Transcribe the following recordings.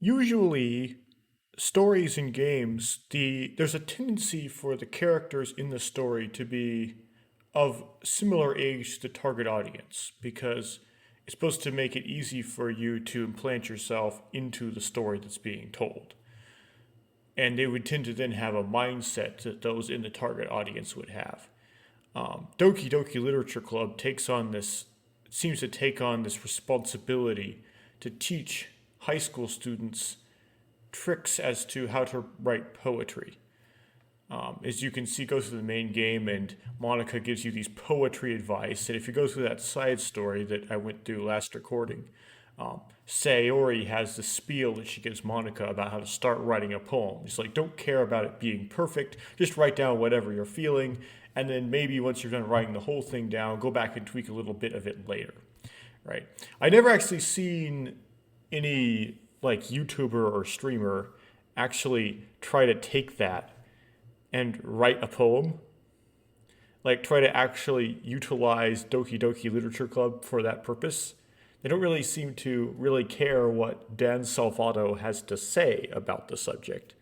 Usually, stories in games, there's a tendency for the characters in the story to be of similar age to the target audience because it's supposed to make it easy for you to implant yourself into the story that's being told. And they would tend to then have a mindset that those in the target audience would have. Doki Doki Literature Club seems to take on this responsibility to teach high school students tricks as to how to write poetry. As you can see, go through the main game, and Monica gives you these poetry advice. And if you go through that side story that I went through last recording, Sayori has the spiel that she gives Monica about how to start writing a poem. It's like, don't care about it being perfect, just write down whatever you're feeling, and then maybe once you're done writing the whole thing down, go back and tweak a little bit of it later. Right? I never actually seen any like YouTuber or streamer actually try to take that and write a poem. Like try to actually utilize Doki Doki Literature Club for that purpose. They don't really seem to really care what Dan Salvato has to say about the subject.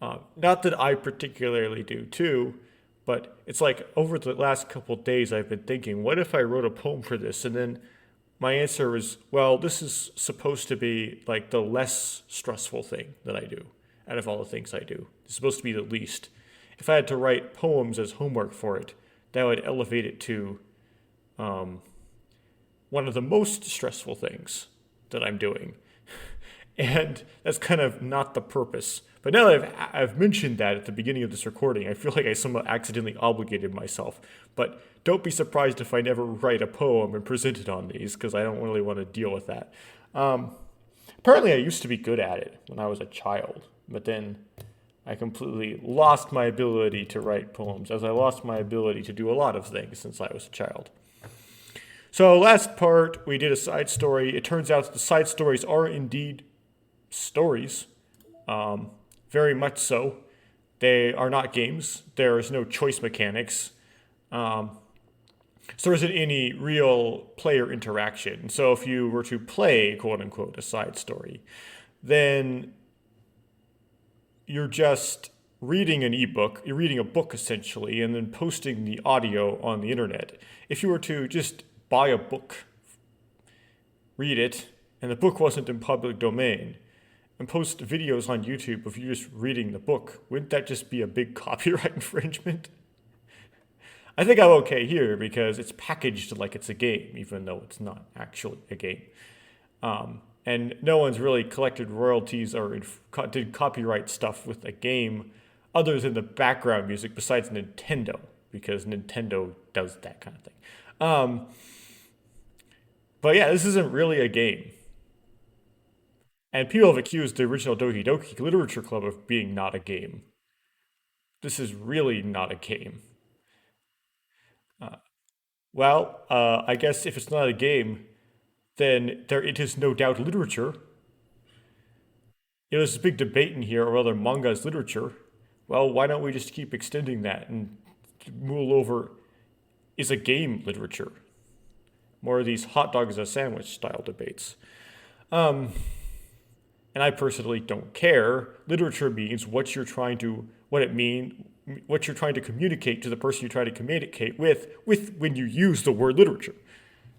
Not that I particularly do too, but it's like over the last couple of days I've been thinking, what if I wrote a poem for this? And then my answer was, well, this is supposed to be like the less stressful thing that I do out of all the things I do. It's supposed to be the least. If I had to write poems as homework for it, that would elevate it to one of the most stressful things that I'm doing. And that's kind of not the purpose. But now that I've mentioned that at the beginning of this recording, I feel like I somewhat accidentally obligated myself. But don't be surprised if I never write a poem and present it on these, because I don't really want to deal with that. Apparently, I used to be good at it when I was a child, but then I completely lost my ability to write poems, as I lost my ability to do a lot of things since I was a child. So last part, we did a side story. It turns out that the side stories are indeed stories, very much so. They are not games. There is no choice mechanics. So there isn't any real player interaction. So if you were to play, quote unquote, a side story, then you're just reading an ebook, you're reading a book essentially, and then posting the audio on the internet. If you were to just buy a book, read it, and the book wasn't in public domain, and post videos on YouTube of you just reading the book, wouldn't that just be a big copyright infringement? I think I'm okay here because it's packaged like it's a game, even though it's not actually a game. And no one's really collected royalties or did copyright stuff with a game other than the background music besides Nintendo, because Nintendo does that kind of thing. But yeah, this isn't really a game. And people have accused the original Doki Doki Literature Club of being not a game. This is really not a game. I guess if it's not a game, then it is no doubt literature. There's a big debate in here whether manga is literature. Well, why don't we just keep extending that and rule over is a game literature? More of these hot dog as a sandwich style debates. And I personally don't care. Literature means what you're trying to communicate to the person you're trying to communicate with when you use the word literature.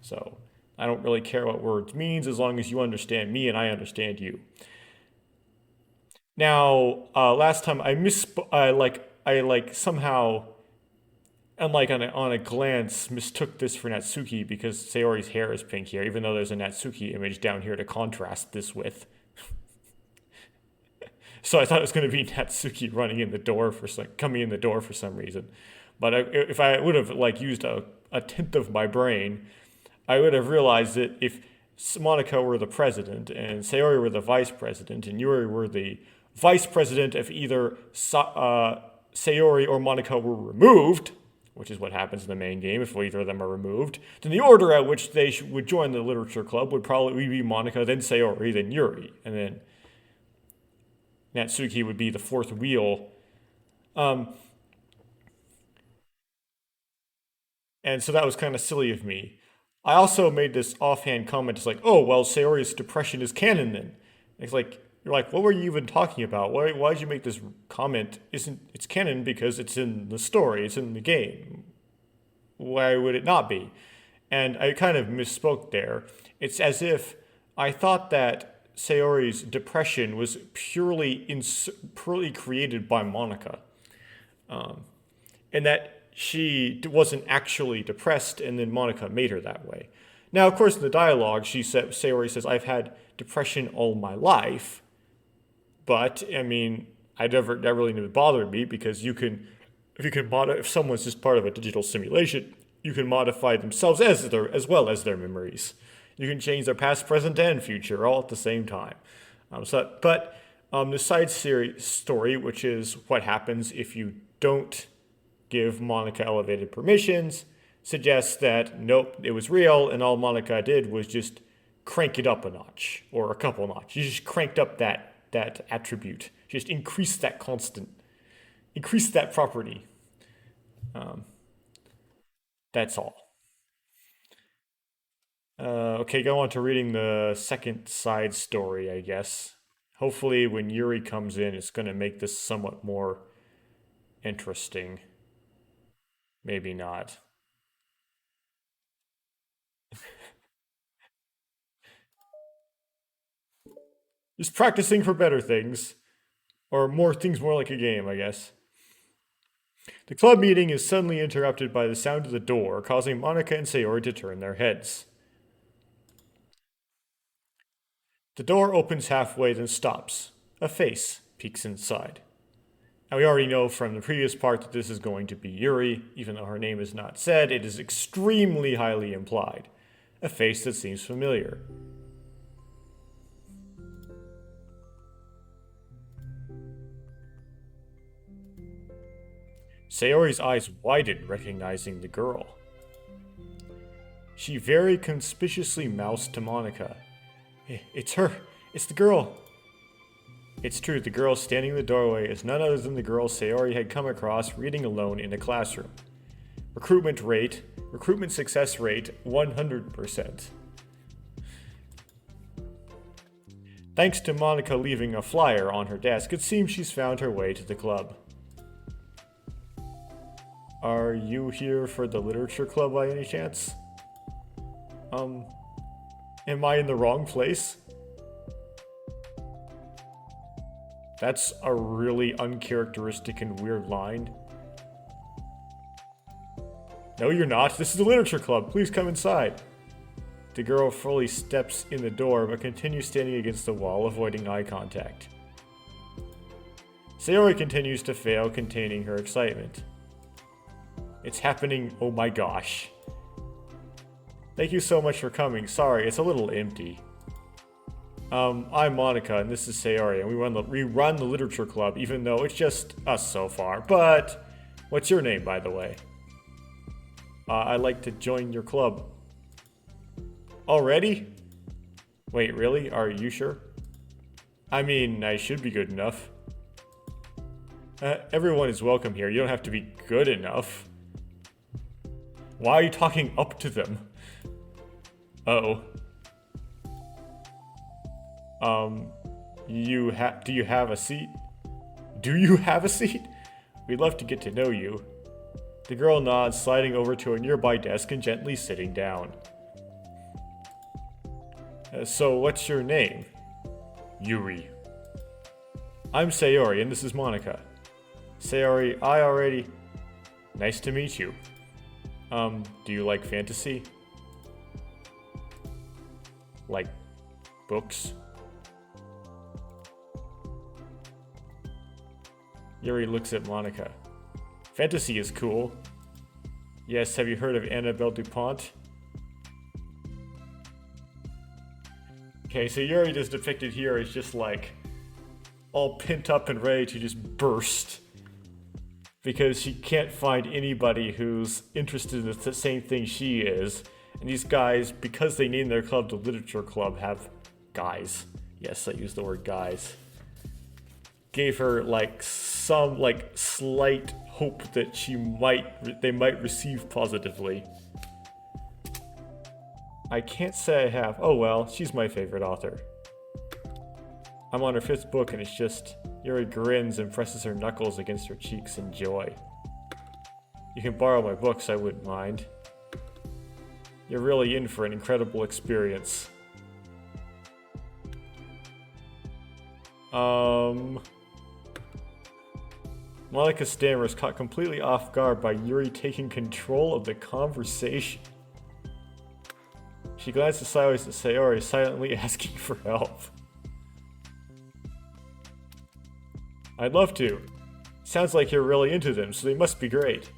So I don't really care what words means as long as you understand me and I understand you. Now, last time I somehow, unlike on a glance, mistook this for Natsuki because Sayori's hair is pink here, even though there's a Natsuki image down here to contrast this with. So I thought it was going to be Natsuki coming in the door for some reason. But if I would have used a tenth of my brain, I would have realized that if Monica were the president and Sayori were the vice president and Yuri were the vice president, if either Sayori or Monica were removed, which is what happens in the main game if either of them are removed, then the order at which they would join the literature club would probably be Monica, then Sayori, then Yuri, and then Natsuki would be the fourth wheel. And so that was kind of silly of me. I also made this offhand comment. It's like, oh, well, Sayori's depression is canon then. It's like, you're like, what were you even talking about? Why'd you make this comment? It's canon because it's in the story, it's in the game. Why would it not be? And I kind of misspoke there. It's as if I thought that Sayori's depression was purely created by Monica, and that she wasn't actually depressed, and then Monica made her that way. Now, of course, in the dialogue, Sayori says, "I've had depression all my life," but I mean, that really never bothered me because if someone's just part of a digital simulation, you can modify themselves as well as their memories. You can change their past, present, and future all at the same time. The side series story, which is what happens if you don't give Monica elevated permissions, suggests that nope, it was real, and all Monica did was just crank it up a notch or a couple notches. You just cranked up that attribute, just increase that property. That's all. Okay, go on to reading the second side story, I guess. Hopefully, when Yuri comes in, it's going to make this somewhat more interesting. Maybe not. Just practicing for better things. Or more things more like a game, I guess. The club meeting is suddenly interrupted by the sound of the door, causing Monica and Sayori to turn their heads. The door opens halfway, then stops. A face peeks inside. Now, we already know from the previous part that this is going to be Yuri. Even though her name is not said, it is extremely highly implied. A face that seems familiar. Sayori's eyes widen, recognizing the girl. She very conspicuously mouths to Monica, "It's her! It's the girl!" It's true, the girl standing in the doorway is none other than the girl Sayori had come across reading alone in a classroom. Recruitment success rate, 100%. Thanks to Monica leaving a flyer on her desk, it seems she's found her way to the club. Are you here for the literature club by any chance? Am I in the wrong place? That's a really uncharacteristic and weird line. No, you're not. This is the literature club. Please come inside. The girl fully steps in the door, but continues standing against the wall, avoiding eye contact. Sayori continues to fail, containing her excitement. It's happening, oh my gosh. Thank you so much for coming. Sorry, it's a little empty. I'm Monica, and this is Sayori, and we run the literature club, even though it's just us so far. But, what's your name, by the way? I'd like to join your club. Already? Wait, really? Are you sure? I mean, I should be good enough. Everyone is welcome here. You don't have to be good enough. Why are you talking up to them? Uh-oh. Do you have a seat? Do you have a seat? We'd love to get to know you. The girl nods, sliding over to a nearby desk and gently sitting down. So, what's your name? Yuri. I'm Sayori, and this is Monica. Sayori, Nice to meet you. Do you like fantasy? Like books? Yuri looks at Monica. Fantasy is cool. Yes, have you heard of Annabelle DuPont? Okay, so Yuri is depicted here as just like all pent up and ready to just burst. Because she can't find anybody who's interested in the same thing she is. And these guys, because they named their club the Literature Club, have guys. Yes, I use the word guys. Gave her like some like slight hope that they might receive positively. I can't say I have. Oh well, she's my favorite author. I'm on her 5th book and it's just... Yuri grins and presses her knuckles against her cheeks in joy. You can borrow my books, I wouldn't mind. You're really in for an incredible experience. Monica stammers, caught completely off guard by Yuri taking control of the conversation. She glances sideways at Sayori, silently asking for help. I'd love to. Sounds like you're really into them, so they must be great.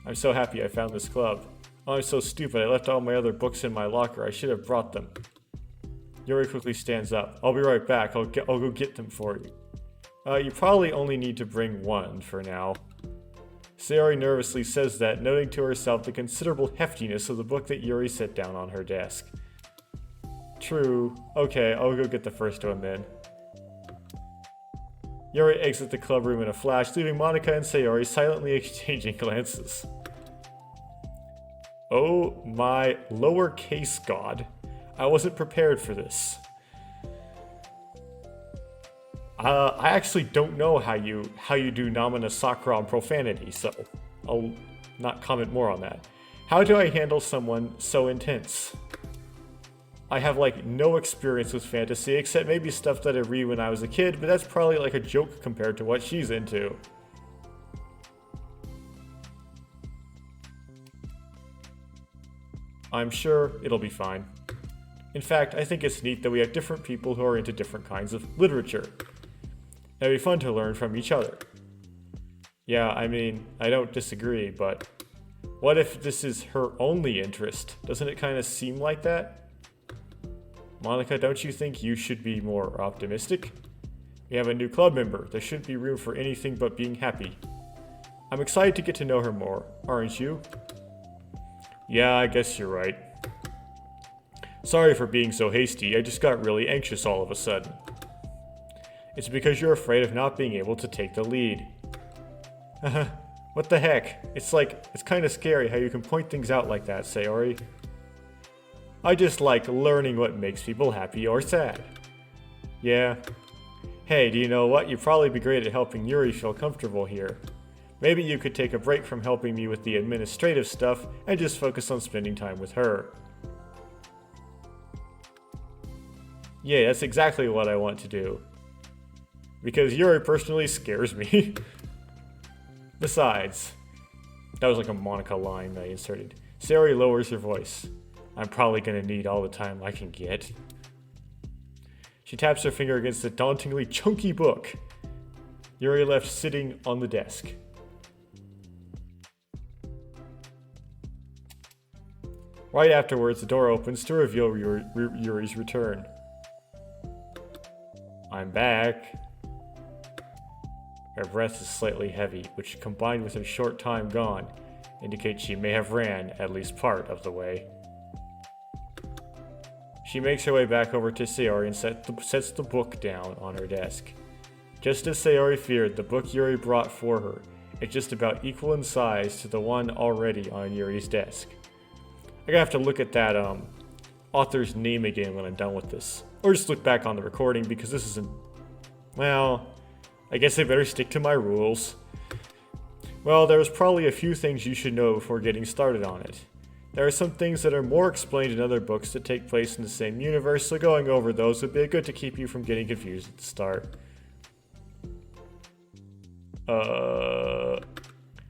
I'm so happy I found this club. Oh, I'm so stupid, I left all my other books in my locker. I should have brought them. Yuri quickly stands up. I'll be right back. I'll go get them for you. You probably only need to bring one for now. Sayori nervously says that, noting to herself the considerable heftiness of the book that Yuri set down on her desk. True. Okay, I'll go get the first one then. Yuri exits the club room in a flash, leaving Monica and Sayori silently exchanging glances. Oh my lowercase god. I wasn't prepared for this. I actually don't know how you do nomina sacra and profanity, so I'll not comment more on that. How do I handle someone so intense? I have like no experience with fantasy except maybe stuff that I read when I was a kid, but that's probably like a joke compared to what she's into. I'm sure it'll be fine. In fact, I think it's neat that we have different people who are into different kinds of literature. It'd be fun to learn from each other. Yeah, I mean, I don't disagree, but what if this is her only interest? Doesn't it kind of seem like that? Monica, don't you think you should be more optimistic? We have a new club member. There shouldn't be room for anything but being happy. I'm excited to get to know her more, aren't you? Yeah, I guess you're right. Sorry for being so hasty. I just got really anxious all of a sudden. It's because you're afraid of not being able to take the lead. What the heck? It's kind of scary how you can point things out like that, Sayori. I just like learning what makes people happy or sad. Yeah. Hey, do you know what? You'd probably be great at helping Yuri feel comfortable here. Maybe you could take a break from helping me with the administrative stuff and just focus on spending time with her. Yeah, that's exactly what I want to do. Because Yuri personally scares me. Besides, that was like a Monica line that I inserted. Sayori lowers her voice. I'm probably gonna need all the time I can get. She taps her finger against the dauntingly chunky book Yuri left sitting on the desk. Right afterwards, the door opens to reveal Yuri's return. I'm back. Her breath is slightly heavy, which combined with her short time gone, indicates she may have ran at least part of the way. She makes her way back over to Sayori and sets the book down on her desk. Just as Sayori feared, the book Yuri brought for her is just about equal in size to the one already on Yuri's desk. I'm gonna have to look at that author's name again when I'm done with this. Or just look back on the recording because this isn't... Well, I guess I better stick to my rules. Well, there was probably a few things you should know before getting started on it. There are some things that are more explained in other books that take place in the same universe, so going over those would be good to keep you from getting confused at the start.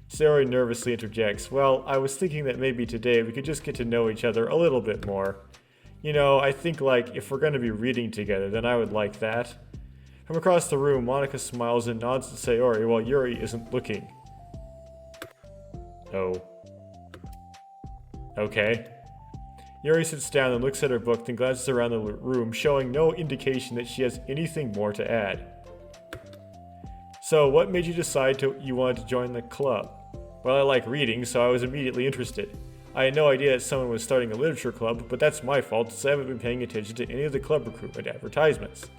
Sayori nervously interjects, well, I was thinking that maybe today we could just get to know each other a little bit more. You know, I think like if we're going to be reading together, then I would like that. From across the room, Monica smiles and nods to Sayori while Yuri isn't looking. Oh. Okay. Yuri sits down and looks at her book, then glances around the room, showing no indication that she has anything more to add. So, what made you decide you wanted to join the club? Well, I like reading, so I was immediately interested. I had no idea that someone was starting a literature club, but that's my fault since I haven't been paying attention to any of the club recruitment advertisements.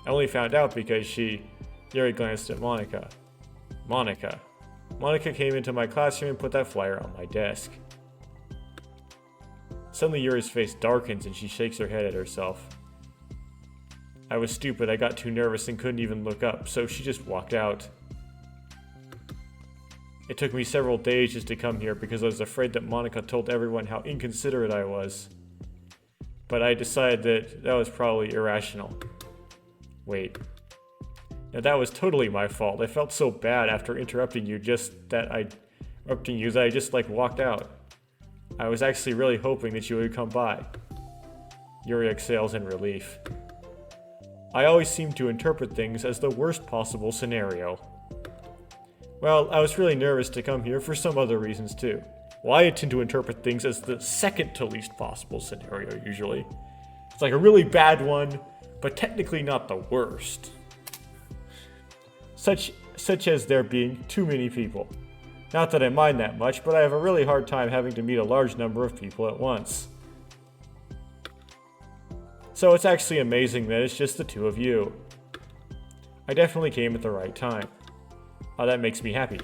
I only found out because Yuri glanced at Monica. Monica came into my classroom and put that flyer on my desk. Suddenly Yuri's face darkens and she shakes her head at herself. I was stupid, I got too nervous and couldn't even look up, so she just walked out. It took me several days just to come here because I was afraid that Monica told everyone how inconsiderate I was. But I decided that was probably irrational. Wait. Now that was totally my fault. I felt so bad after interrupting you that I just walked out. I was actually really hoping that you would come by. Yuri exhales in relief. I always seem to interpret things as the worst possible scenario. Well, I was really nervous to come here for some other reasons too. Well, I tend to interpret things as the second to least possible scenario usually. It's like a really bad one, but technically not the worst. Such as there being too many people. Not that I mind that much, but I have a really hard time having to meet a large number of people at once. So it's actually amazing that it's just the two of you. I definitely came at the right time. Oh, that makes me happy.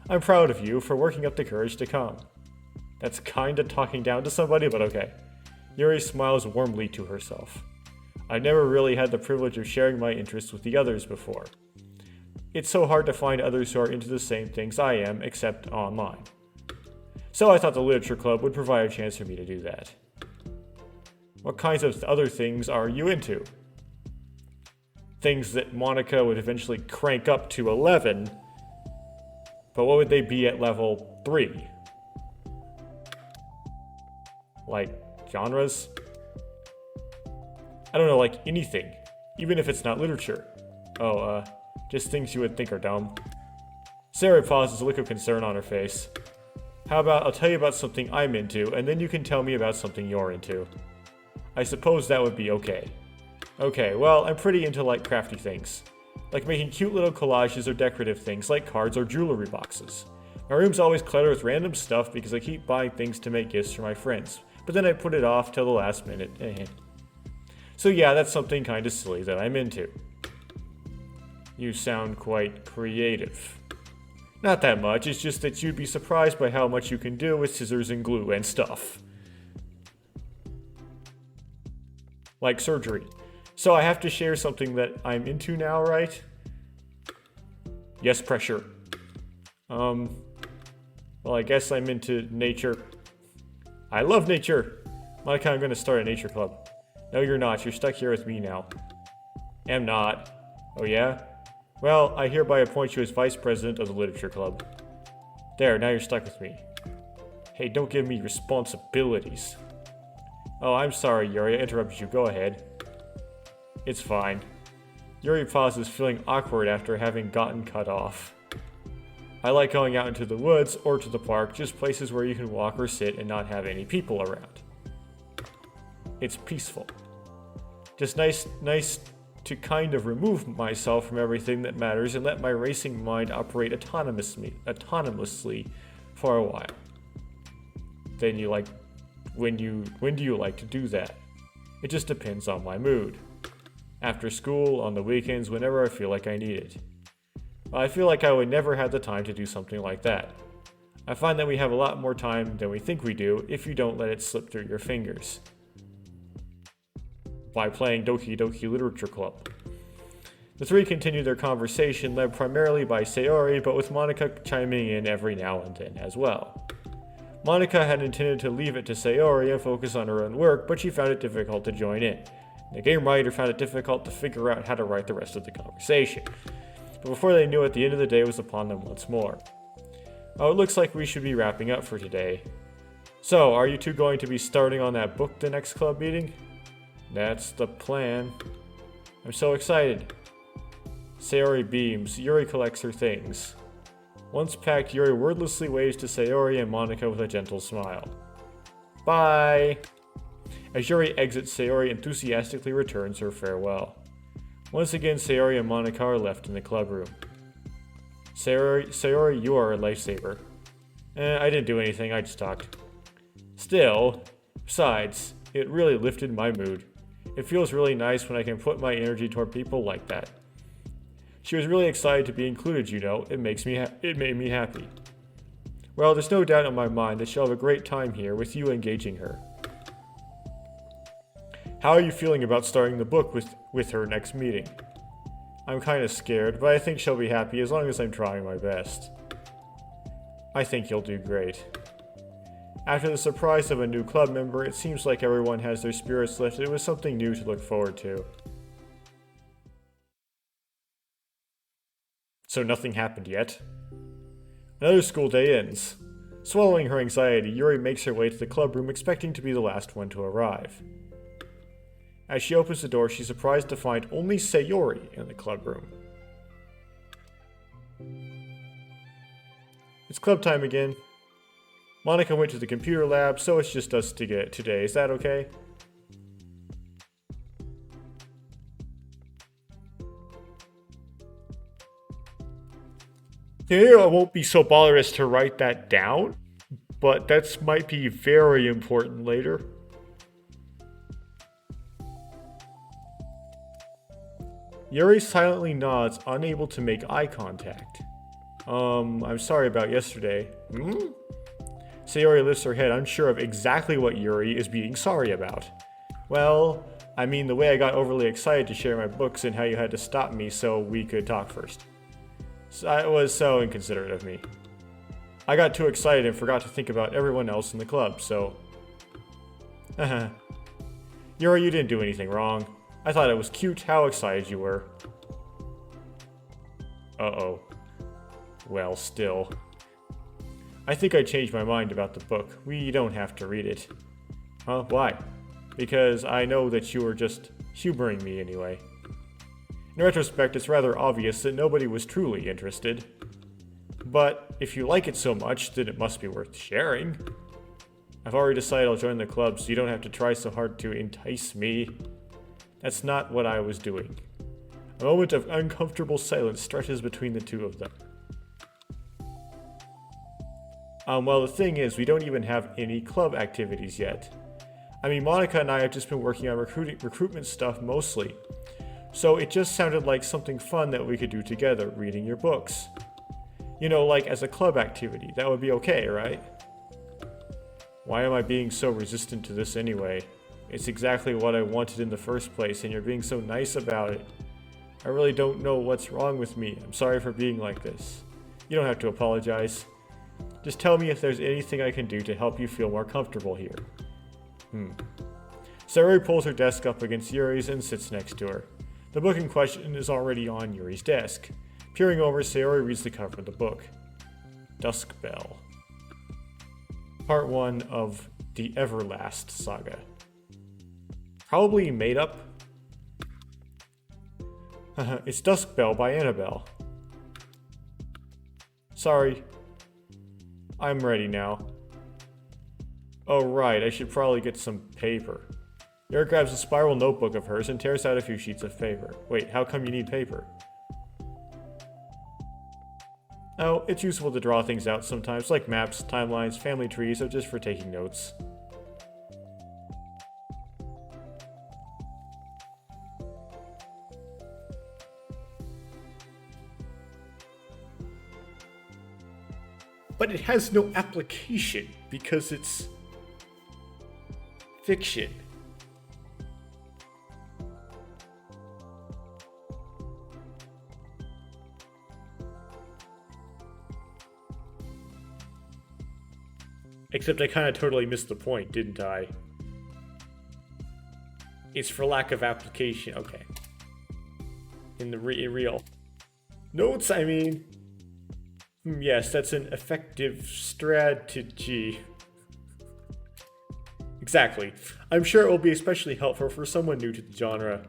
I'm proud of you for working up the courage to come. That's kinda talking down to somebody, but okay. Yuri smiles warmly to herself. I've never really had the privilege of sharing my interests with the others before. It's so hard to find others who are into the same things I am, except online. So I thought the Literature Club would provide a chance for me to do that. What kinds of other things are you into? Things that Monica would eventually crank up to 11, but what would they be at level 3? Like, genres? I don't know, like anything, even if it's not literature. Oh, just things you would think are dumb. Sarah pauses, a look of concern on her face. How about I'll tell you about something I'm into, and then you can tell me about something you're into. I suppose that would be okay. Okay, well, I'm pretty into crafty things. Like making cute little collages or decorative things like cards or jewelry boxes. My room's always cluttered with random stuff because I keep buying things to make gifts for my friends, but then I put it off till the last minute. So yeah, that's something kinda silly that I'm into. You sound quite creative. Not that much, it's just that you'd be surprised by how much you can do with scissors and glue and stuff. Like surgery. So I have to share something that I'm into now, right? Yes, pressure. Well, I guess I'm into nature. I love nature! Monica, I'm gonna start a nature club. No, you're not. You're stuck here with me now. Am not. Oh yeah? Well, I hereby appoint you as vice president of the literature club. There, now you're stuck with me. Hey, don't give me responsibilities. Oh, I'm sorry, Yuri. I interrupted you. Go ahead. It's fine. Yuri pauses, feeling awkward after having gotten cut off. I like going out into the woods or to the park, just places where you can walk or sit and not have any people around. It's peaceful. Just nice to kind of remove myself from everything that matters and let my racing mind operate autonomously for a while. Then when do you like to do that? It just depends on my mood. After school, on the weekends, whenever I feel like I need it. I feel like I would never have the time to do something like that. I find that we have a lot more time than we think we do if you don't let it slip through your fingers. By playing Doki Doki Literature Club. The three continue their conversation, led primarily by Sayori, but with Monica chiming in every now and then as well. Monica had intended to leave it to Sayori and focus on her own work, but she found it difficult to join in. The game writer found it difficult to figure out how to write the rest of the conversation. But before they knew it, the end of the day was upon them once more. Oh, it looks like we should be wrapping up for today. So, are you two going to be starting on that book the next club meeting? That's the plan. I'm so excited. Sayori beams. Yuri collects her things. Once packed, Yuri wordlessly waves to Sayori and Monica with a gentle smile. Bye! As Yuri exits, Sayori enthusiastically returns her farewell. Once again, Sayori and Monica are left in the club room. Sayori, you are a lifesaver. I didn't do anything, I just talked. Still, besides, it really lifted my mood. It feels really nice when I can put my energy toward people like that. She was really excited to be included, you know. It made me happy. Well, there's no doubt in my mind that she'll have a great time here with you engaging her. How are you feeling about starting the book with her next meeting? I'm kind of scared, but I think she'll be happy as long as I'm trying my best. I think you'll do great. After the surprise of a new club member, it seems like everyone has their spirits lifted with something new to look forward to. So nothing happened yet? Another school day ends. Swallowing her anxiety, Yuri makes her way to the club room expecting to be the last one to arrive. As she opens the door, she's surprised to find only Sayori in the club room. It's club time again. Monica went to the computer lab, so it's just us today. Is that okay? Here, I won't be so bothered as to write that down, but that might be very important later. Yuri silently nods, unable to make eye contact. I'm sorry about yesterday. Sayori lifts her head, unsure of exactly what Yuri is being sorry about. Well, I mean the way I got overly excited to share my books and how you had to stop me so we could talk first. It was so inconsiderate of me. I got too excited and forgot to think about everyone else in the club, so... Yuri, you didn't do anything wrong. I thought it was cute how excited you were. Uh-oh. Well, still. I think I changed my mind about the book. We don't have to read it. Huh? Why? Because I know that you were just humoring me anyway. In retrospect, it's rather obvious that nobody was truly interested. But if you like it so much, then it must be worth sharing. I've already decided I'll join the club, so you don't have to try so hard to entice me. That's not what I was doing. A moment of uncomfortable silence stretches between the two of them. Well, the thing is, we don't even have any club activities yet. I mean, Monica and I have just been working on recruitment stuff mostly. So it just sounded like something fun that we could do together, reading your books. You know, like as a club activity. That would be okay, right? Why am I being so resistant to this anyway? It's exactly what I wanted in the first place, and you're being so nice about it. I really don't know what's wrong with me. I'm sorry for being like this. You don't have to apologize. Just tell me if there's anything I can do to help you feel more comfortable here. Sayori pulls her desk up against Yuri's and sits next to her. The book in question is already on Yuri's desk. Peering over, Sayori reads the cover of the book. Dusk Bell. Part 1 of the Everlast Saga. Probably made up. It's Dusk Bell by Annabelle. Sorry. I'm ready now. Oh right, I should probably get some paper. Yuri grabs a spiral notebook of hers and tears out a few sheets of paper. Wait, how come you need paper? Oh, it's useful to draw things out sometimes, like maps, timelines, family trees, or just for taking notes. But it has no application, because it's fiction. Except I kind of totally missed the point, didn't I? It's for lack of application. Okay. In the real. Notes, I mean. Yes, that's an effective strategy. Exactly. I'm sure it will be especially helpful for someone new to the genre.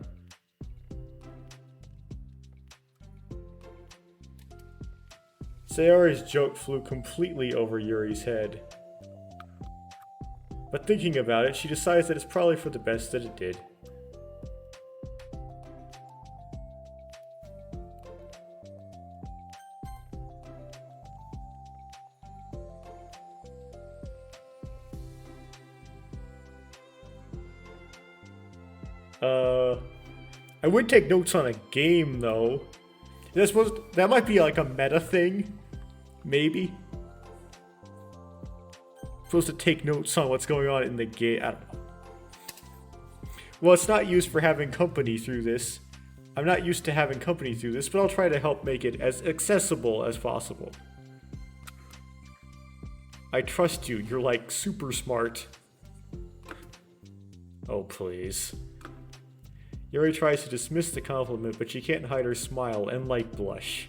Sayori's joke flew completely over Yuri's head. But thinking about it, she decides that it's probably for the best that it did. I would take notes on a game, though. That might be like a meta thing. Maybe. Supposed to take notes on what's going on in the game. I don't know. Well, it's not used for having company through this. I'm not used to having company through this, but I'll try to help make it as accessible as possible. I trust you. You're like super smart. Oh, please. Yuri tries to dismiss the compliment, but she can't hide her smile and light blush.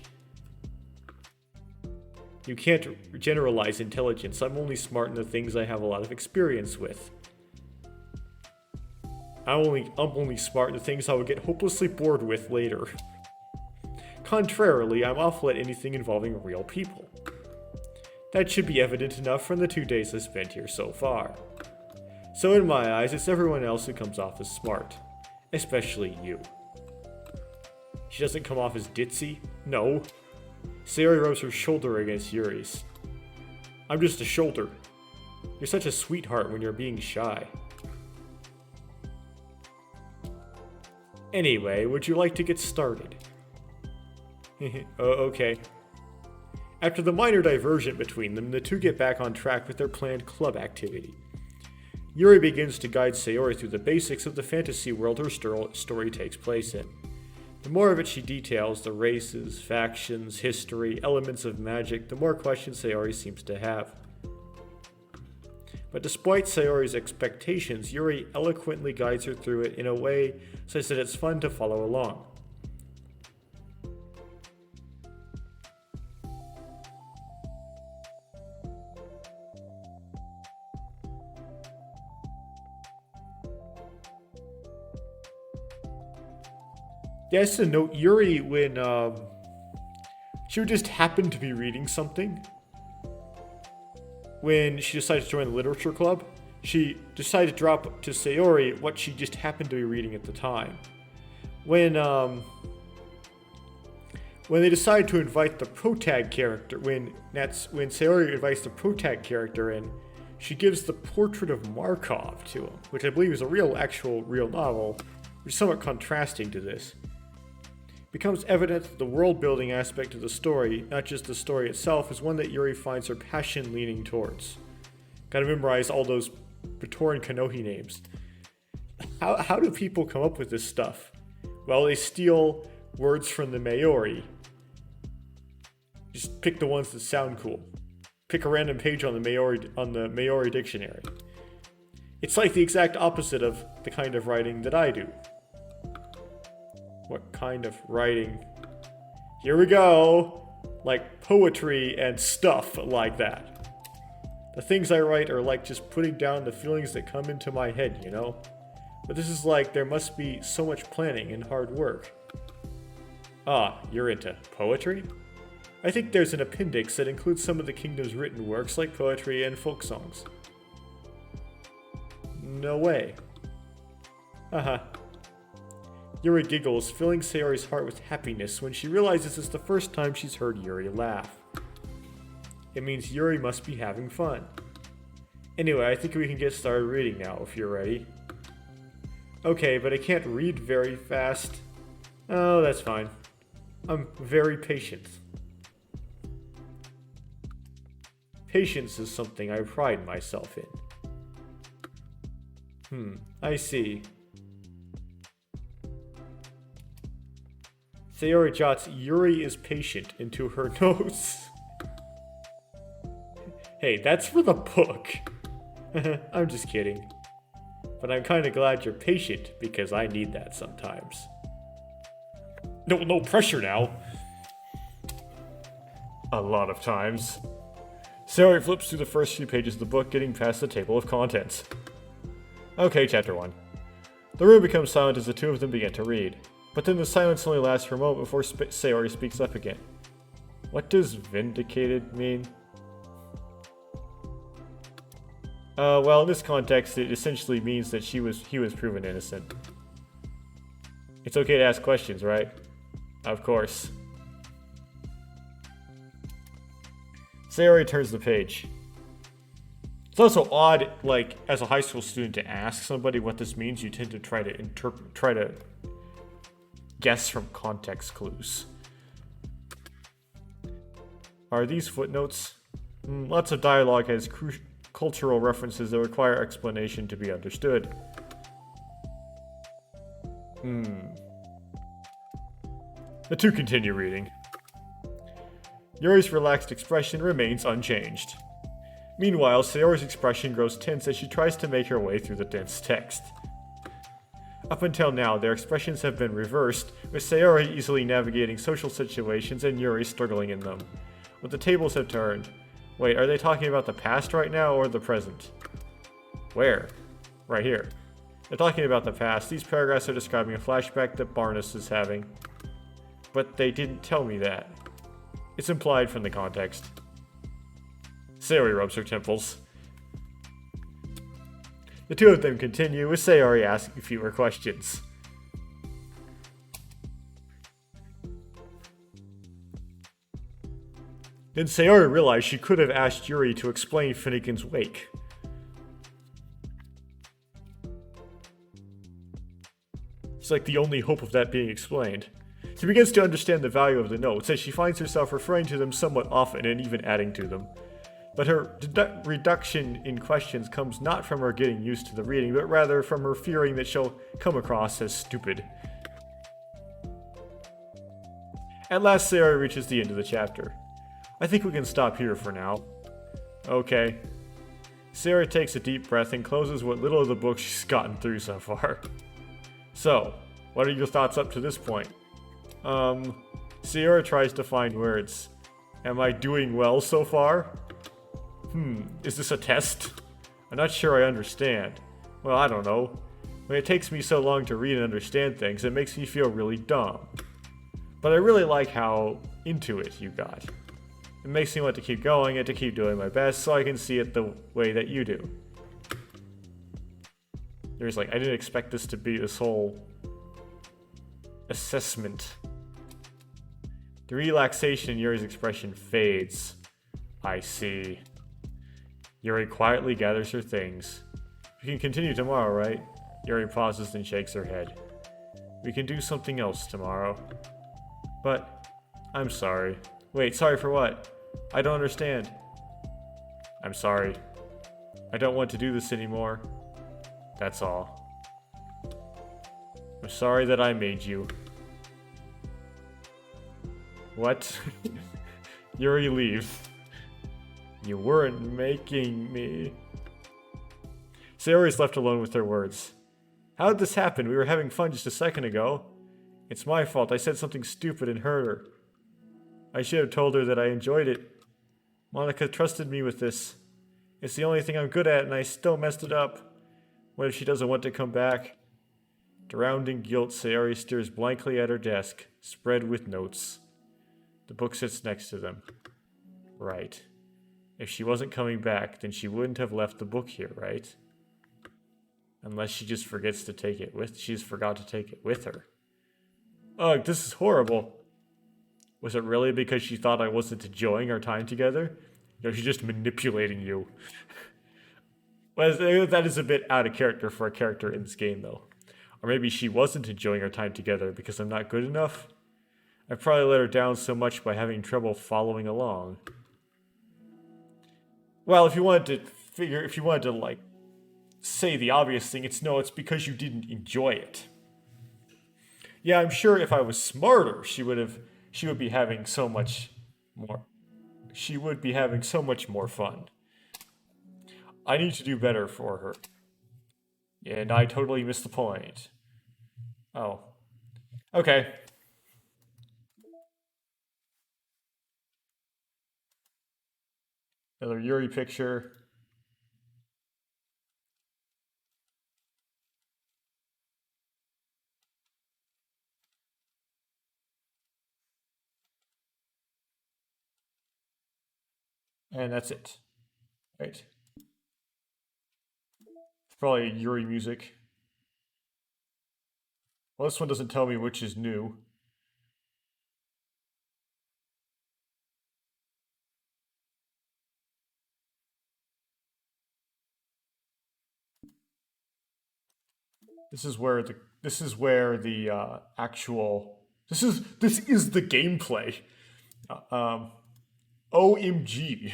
You can't generalize intelligence. I'm only smart in the things I have a lot of experience with. I'm only smart in the things I would get hopelessly bored with later. Contrarily, I'm awful at anything involving real people. That should be evident enough from the 2 days I spent here so far. So in my eyes, it's everyone else who comes off as smart. Especially you. She doesn't come off as ditzy? No. Sayori rubs her shoulder against Yuri's. I'm just a shoulder. You're such a sweetheart when you're being shy. Anyway, would you like to get started? Okay. After the minor divergent between them, the two get back on track with their planned club activity. Yuri begins to guide Sayori through the basics of the fantasy world her story takes place in. The more of it she details, the races, factions, history, elements of magic, the more questions Sayori seems to have. But despite Sayori's expectations, Yuri eloquently guides her through it in a way such that it's fun to follow along. Yes, a note, Yuri, when she would just happen to be reading something, when she decided to join the literature club, she decided to drop to Sayori what she just happened to be reading at the time. When they decide to invite the protag character, when Sayori invites the protag character in, she gives the Portrait of Markov to him, which I believe is a real novel, which is somewhat contrasting to this. It becomes evident that the world-building aspect of the story, not just the story itself, is one that Yuri finds her passion leaning towards. Gotta memorize all those Batoran Kanohi names. How do people come up with this stuff? Well, they steal words from the Maori. Just pick the ones that sound cool. Pick a random page on the Maori dictionary. It's like the exact opposite of the kind of writing that I do. What kind of writing? Here we go! Like poetry and stuff like that. The things I write are like just putting down the feelings that come into my head, you know? But this is like there must be so much planning and hard work. Ah, you're into poetry? I think there's an appendix that includes some of the kingdom's written works like poetry and folk songs. No way. Haha. Yuri giggles, filling Sayori's heart with happiness when she realizes it's the first time she's heard Yuri laugh. It means Yuri must be having fun. Anyway, I think we can get started reading now, if you're ready. Okay, but I can't read very fast. Oh, that's fine. I'm very patient. Patience is something I pride myself in. I see. Sayori jots Yuri is patient into her notes. Hey, that's for the book. I'm just kidding. But I'm kind of glad you're patient because I need that sometimes. No pressure now. A lot of times. Sayori flips through the first few pages of the book, getting past the table of contents. Okay, chapter 1. The room becomes silent as the two of them begin to read. But then the silence only lasts for a moment before Sayori speaks up again. What does vindicated mean? Well, in this context, it essentially means that he was proven innocent. It's okay to ask questions, right? Of course. Sayori turns the page. It's also odd, like, as a high school student to ask somebody what this means. You tend to try to guess from context clues. Are these footnotes? Lots of dialogue has cultural references that require explanation to be understood. The two continue reading. Yuri's relaxed expression remains unchanged. Meanwhile, Sayori's expression grows tense as she tries to make her way through the dense text. Up until now, their expressions have been reversed, with Sayori easily navigating social situations and Yuri struggling in them. But the tables have turned. Wait, are they talking about the past right now or the present? Where? Right here. They're talking about the past. These paragraphs are describing a flashback that Barnes is having. But they didn't tell me that. It's implied from the context. Sayori rubs her temples. The two of them continue, with Sayori asking fewer questions. Then Sayori realized she could have asked Yuri to explain Finnegan's wake. It's like the only hope of that being explained. She begins to understand the value of the notes, as she finds herself referring to them somewhat often and even adding to them. But her reduction in questions comes not from her getting used to the reading, but rather from her fearing that she'll come across as stupid. At last, Sayori reaches the end of the chapter. I think we can stop here for now. Okay. Sayori takes a deep breath and closes what little of the book she's gotten through so far. So, what are your thoughts up to this point? Sayori tries to find words. Am I doing well so far? Is this a test? I'm not sure I understand. Well, I don't know. When it takes me so long to read and understand things, it makes me feel really dumb. But I really like how into it you got. It makes me want to keep going and to keep doing my best so I can see it the way that you do. There's like, I didn't expect this to be this whole assessment. The relaxation in Yuri's expression fades. I see. Yuri quietly gathers her things. We can continue tomorrow, right? Yuri pauses and shakes her head. We can do something else tomorrow. But, I'm sorry. Wait, sorry for what? I don't understand. I'm sorry. I don't want to do this anymore. That's all. I'm sorry that I made you. What? Yuri leaves. You weren't making me. Sayori's left alone with her words. How did this happen? We were having fun just a second ago. It's my fault. I said something stupid and hurt her. I should have told her that I enjoyed it. Monica trusted me with this. It's the only thing I'm good at and I still messed it up. What if she doesn't want to come back? Drowned in guilt, Sayori stares blankly at her desk, spread with notes. The book sits next to them. Right. If she wasn't coming back, then she wouldn't have left the book here, right? Unless she just forgets to take it with... She's forgot to take it with her. Ugh, this is horrible. Was it really because she thought I wasn't enjoying our time together? No, she's just manipulating you. Well, that is a bit out of character for a character in this game, though. Or maybe she wasn't enjoying our time together because I'm not good enough? I probably let her down so much by having trouble following along. Well, if you wanted to, like, say the obvious thing, it's because you didn't enjoy it. Yeah, I'm sure if I was smarter, she would be having so much more fun. I need to do better for her. And I totally missed the point. Oh. Okay. Another Yuri picture. And that's it. Right. Probably Yuri music. Well, this one doesn't tell me which is new. This is where the actual this is the gameplay. OMG.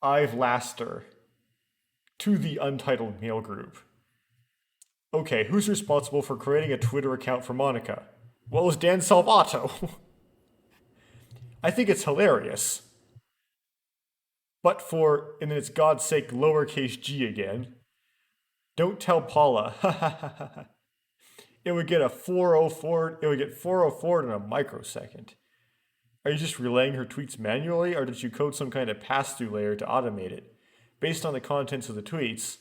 I've Laster to the untitled mail group. Okay, who's responsible for creating a Twitter account for Monica? Well, it was Dan Salvato. I think it's hilarious. But for, and then it's God's sake, lowercase g again. Don't tell Paula. It would get a 404, it would get 404 in a microsecond. Are you just relaying her tweets manually, or did you code some kind of pass-through layer to automate it? Based on the contents of the tweets,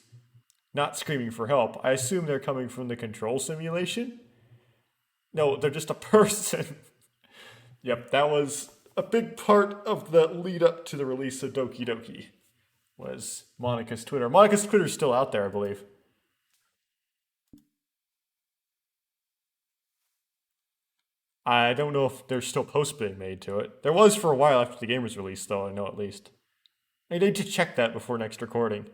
not screaming for help, I assume they're coming from the control simulation? No, they're just a person. Yep, that was a big part of the lead up to the release of Doki Doki, was Monica's Twitter. Monica's Twitter's still out there, I believe. I don't know if there's still posts being made to it. There was for a while after the game was released, though, I know at least. I need to check that before next recording.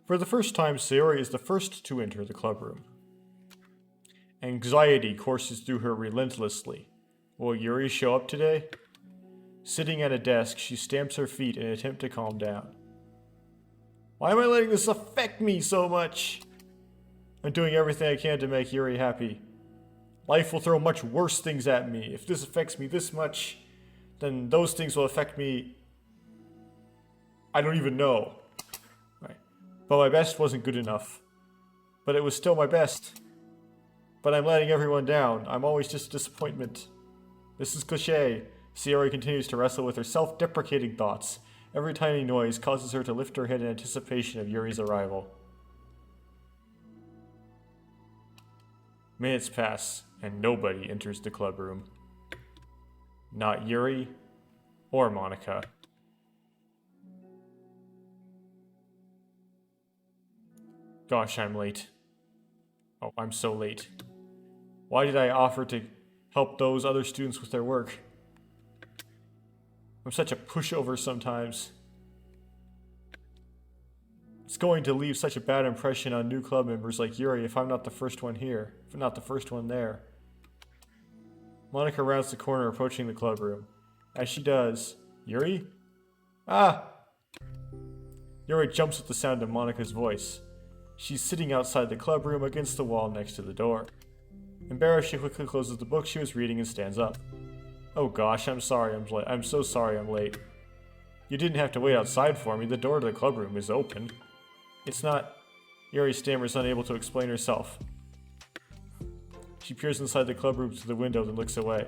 For the first time, Sayori is the first to enter the clubroom. Anxiety courses through her relentlessly. Will Yuri show up today? Sitting at a desk, she stamps her feet in an attempt to calm down. Why am I letting this affect me so much? I'm doing everything I can to make Yuri happy. Life will throw much worse things at me. If this affects me this much, then those things will affect me. I don't even know. Right. But my best wasn't good enough. But it was still my best. But I'm letting everyone down. I'm always just a disappointment. This is cliché. Sayori continues to wrestle with her self-deprecating thoughts. Every tiny noise causes her to lift her head in anticipation of Yuri's arrival. Minutes pass, and nobody enters the clubroom. Not Yuri or Monica. Gosh, I'm late. Oh, I'm so late. Why did I offer to help those other students with their work? I'm such a pushover sometimes. It's going to leave such a bad impression on new club members like Yuri if I'm not the first one here, if I'm not the first one there. Monica rounds the corner approaching the clubroom. As she does, Yuri? Ah! Yuri jumps at the sound of Monica's voice. She's sitting outside the clubroom against the wall next to the door. Embarrassed, she quickly closes the book she was reading and stands up. Oh gosh, I'm sorry I'm late. I'm so sorry I'm late. You didn't have to wait outside for me. The door to the clubroom is open. It's not... Yuri stammers, unable to explain herself. She peers inside the clubroom through the window, then looks away.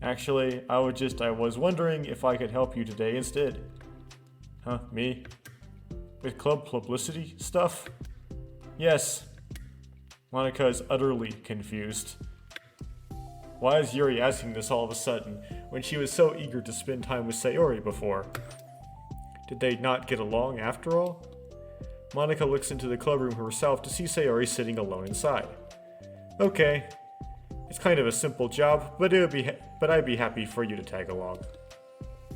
Actually, I was wondering if I could help you today instead. Huh, me? With club publicity stuff? Yes. Monica is utterly confused. Why is Yuri asking this all of a sudden, when she was so eager to spend time with Sayori before? Did they not get along after all? Monica looks into the clubroom herself to see Sayori sitting alone inside. Okay. It's kind of a simple job, but I'd be happy for you to tag along.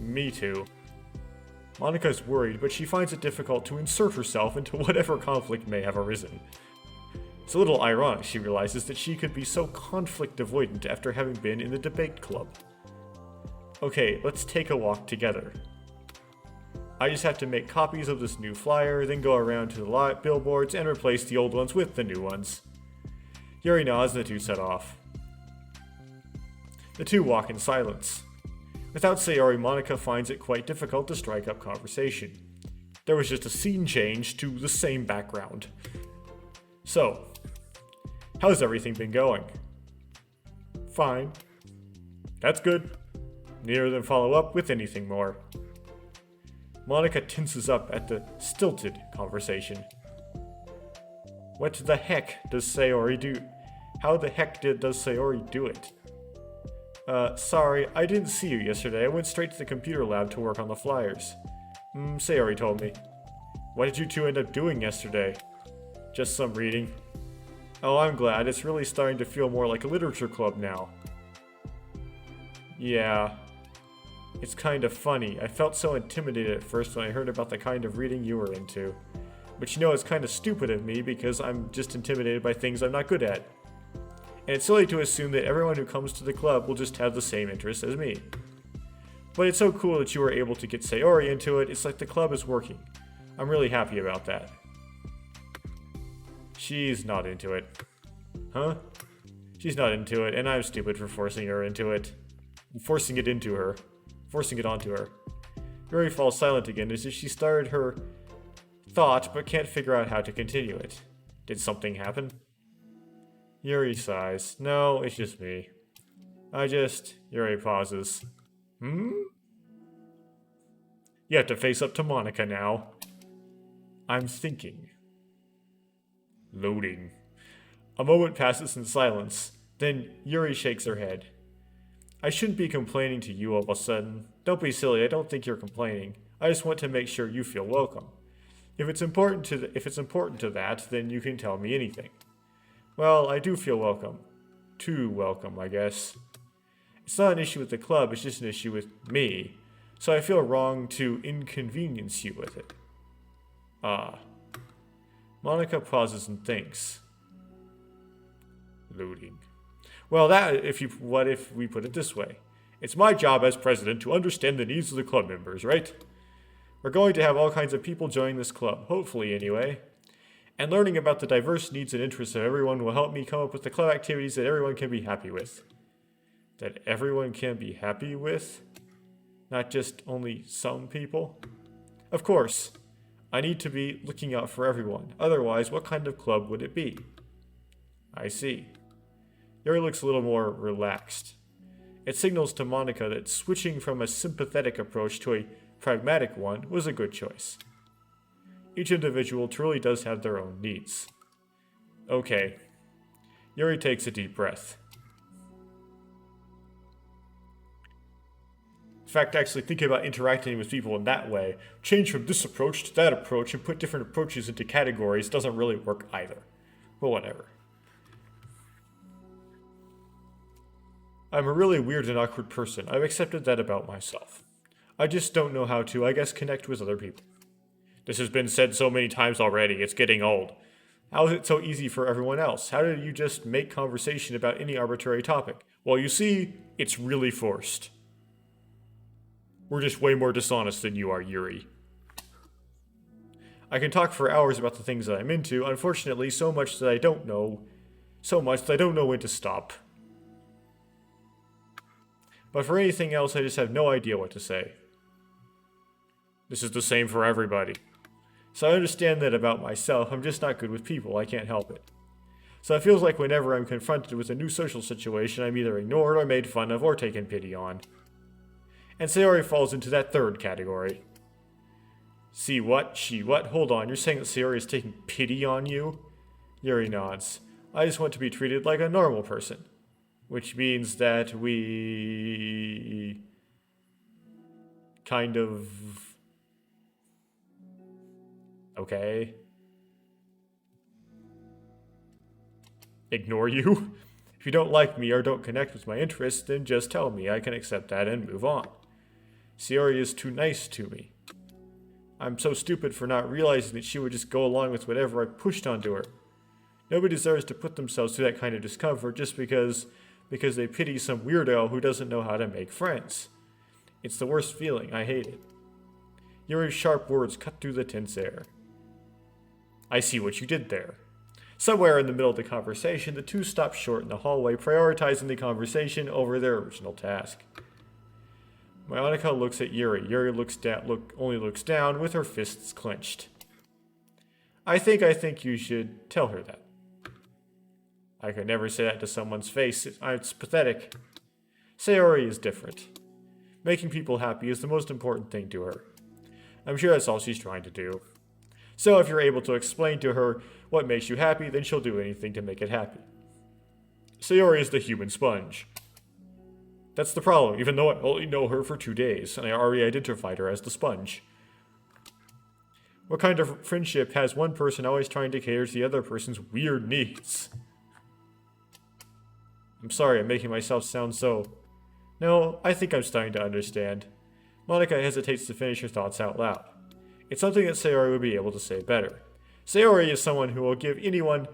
Me too. Monica's worried, but she finds it difficult to insert herself into whatever conflict may have arisen. It's a little ironic, she realizes, that she could be so conflict avoidant after having been in the debate club. Okay, let's take a walk together. I just have to make copies of this new flyer, then go around to the billboards and replace the old ones with the new ones. Yuri nods and the two set off. The two walk in silence. Without Sayori, Monica finds it quite difficult to strike up conversation. There was just a scene change to the same background. So, how's everything been going? Fine. That's good. Neither of them follow up with anything more. Monica tenses up at the stilted conversation. What the heck does Sayori do? How the heck does Sayori do it? Sorry, I didn't see you yesterday. I went straight to the computer lab to work on the flyers. Sayori told me. What did you two end up doing yesterday? Just some reading. Oh, I'm glad. It's really starting to feel more like a literature club now. Yeah. It's kind of funny. I felt so intimidated at first when I heard about the kind of reading you were into. But you know, it's kind of stupid of me because I'm just intimidated by things I'm not good at. And it's silly to assume that everyone who comes to the club will just have the same interests as me. But it's so cool that you were able to get Sayori into it. It's like the club is working. I'm really happy about that. She's not into it. Huh? She's not into it, and I'm stupid for forcing her into it. Forcing it into her. Forcing it onto her. Yuri falls silent again as if she started her thought but can't figure out how to continue it. Did something happen? Yuri sighs. No, it's just me. Yuri pauses. You have to face up to Monica now. I'm thinking. Loading. A moment passes in silence. Then Yuri shakes her head. I shouldn't be complaining to you all of a sudden. Don't be silly, I don't think you're complaining. I just want to make sure you feel welcome. If it's important to that, then you can tell me anything. Well, I do feel welcome. Too welcome, I guess. It's not an issue with the club, it's just an issue with me. So I feel wrong to inconvenience you with it. Ah. Monica pauses and thinks. Loading. Well, what if we put it this way? It's my job as president to understand the needs of the club members, right? We're going to have all kinds of people join this club, hopefully anyway. And learning about the diverse needs and interests of everyone will help me come up with the club activities that everyone can be happy with. That everyone can be happy with? Not just only some people? Of course, I need to be looking out for everyone. Otherwise, what kind of club would it be? I see. Yuri looks a little more relaxed. It signals to Monica that switching from a sympathetic approach to a pragmatic one was a good choice. Each individual truly does have their own needs. Okay. Yuri takes a deep breath. In fact, actually thinking about interacting with people in that way, change from this approach to that approach and put different approaches into categories doesn't really work either. But whatever. I'm a really weird and awkward person. I've accepted that about myself. I just don't know how to, I guess, connect with other people. This has been said so many times already, it's getting old. How is it so easy for everyone else? How did you just make conversation about any arbitrary topic? Well, you see, it's really forced. We're just way more dishonest than you are, Yuri. I can talk for hours about the things that I'm into, unfortunately, so much that I don't know when to stop. But for anything else, I just have no idea what to say. This is the same for everybody. So I understand that about myself, I'm just not good with people, I can't help it. So it feels like whenever I'm confronted with a new social situation, I'm either ignored or made fun of or taken pity on. And Sayori falls into that third category. See what? She what? Hold on, you're saying that Sayori is taking pity on you? Yuri nods. I just want to be treated like a normal person. Which means that we kind of... Okay. Ignore you? If you don't like me or don't connect with my interests, then just tell me. I can accept that and move on. Sayori is too nice to me. I'm so stupid for not realizing that she would just go along with whatever I pushed onto her. Nobody deserves to put themselves through that kind of discomfort just because they pity some weirdo who doesn't know how to make friends. It's the worst feeling. I hate it. Yuri's sharp words cut through the tense air. I see what you did there. Somewhere in the middle of the conversation, the two stop short in the hallway, prioritizing the conversation over their original task. Monica looks at Yuri. Yuri only looks down with her fists clenched. I think you should tell her that. I could never say that to someone's face. It's pathetic. Sayori is different. Making people happy is the most important thing to her. I'm sure that's all she's trying to do. So if you're able to explain to her what makes you happy, then she'll do anything to make it happy. Sayori is the human sponge. That's the problem, even though I only know her for 2 days, and I already identified her as the sponge. What kind of friendship has one person always trying to cater to the other person's weird needs? I'm sorry, I'm making myself sound so... No, I think I'm starting to understand. Monica hesitates to finish her thoughts out loud. It's something that Sayori would be able to say better. Sayori is someone who will give anyone